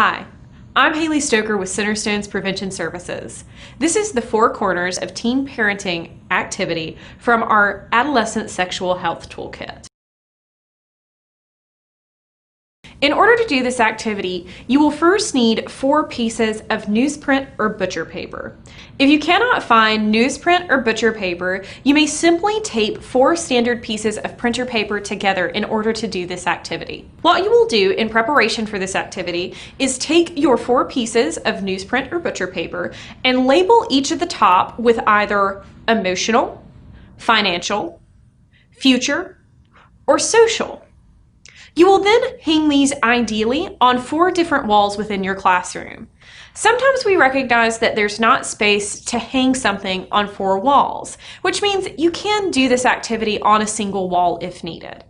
Hi, I'm Haley Stoker with Centerstone's Prevention Services. This is the Four Corners of Teen Parenting activity from our Adolescent Sexual Health Toolkit. In order to do this activity, you will first need 4 pieces of newsprint or butcher paper. If you cannot find newsprint or butcher paper, you may simply tape 4 standard pieces of printer paper together in order to do this activity. What you will do in preparation for this activity is take your 4 pieces of newsprint or butcher paper and label each at the top with either emotional, financial, future, or social. You will then hang these ideally on 4 different walls within your classroom. Sometimes we recognize that there's not space to hang something on 4 walls, which means you can do this activity on a single wall if needed.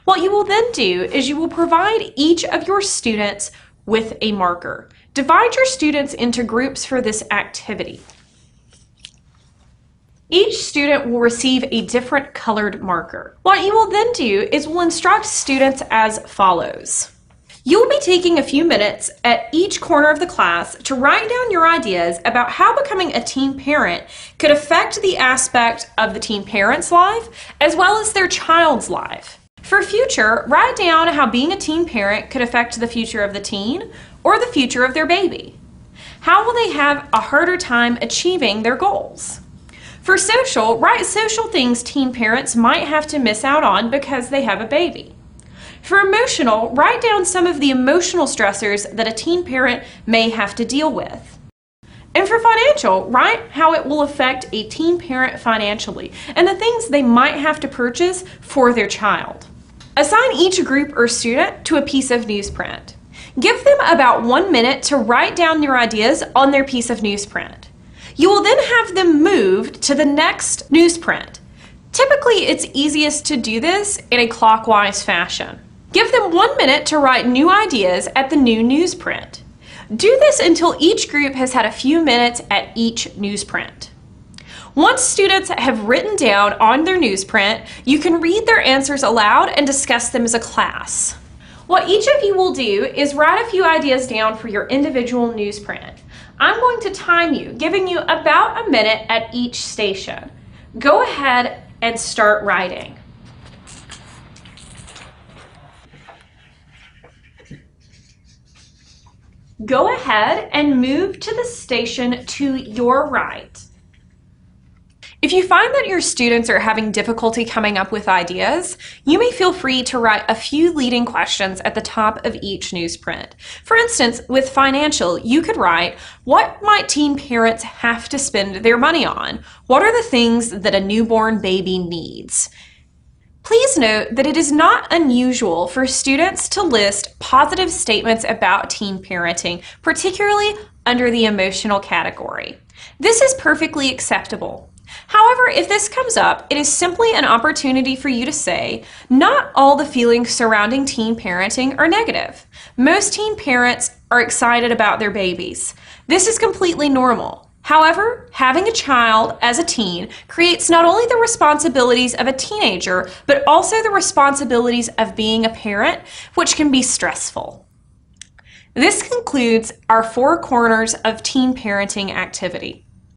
What you will then do is you will provide each of your students with a marker. Divide your students into groups for this activity. Each student will receive a different colored marker. What you will then do is we'll instruct students as follows. You'll be taking a few minutes at each corner of the class to write down your ideas about how becoming a teen parent could affect the aspect of the teen parent's life as well as their child's life. For future, write down how being a teen parent could affect the future of the teen or the future of their baby. How will they have a harder time achieving their goals? For social, write social things teen parents might have to miss out on because they have a baby. For emotional, write down some of the emotional stressors that a teen parent may have to deal with. And for financial, write how it will affect a teen parent financially and the things they might have to purchase for their child. Assign each group or student to a piece of newsprint. Give them about 1 minute to write down your ideas on their piece of newsprint. You will then have them moved to the next newsprint. Typically, it's easiest to do this in a clockwise fashion. Give them 1 minute to write new ideas at the new newsprint. Do this until each group has had a few minutes at each newsprint. Once students have written down on their newsprint, you can read their answers aloud and discuss them as a class. What each of you will do is write a few ideas down for your individual newsprint. I'm going to time you, giving you about a minute at each station. Go ahead and start writing. Go ahead and move to the station to your right. If you find that your students are having difficulty coming up with ideas, you may feel free to write a few leading questions at the top of each newsprint. For instance, with financial, you could write, what might teen parents have to spend their money on? What are the things that a newborn baby needs? Please note that it is not unusual for students to list positive statements about teen parenting, particularly under the emotional category. This is perfectly acceptable. However, if this comes up, it is simply an opportunity for you to say, not all the feelings surrounding teen parenting are negative. Most teen parents are excited about their babies. This is completely normal. However, having a child as a teen creates not only the responsibilities of a teenager, but also the responsibilities of being a parent, which can be stressful. This concludes our 4 corners of teen parenting activity.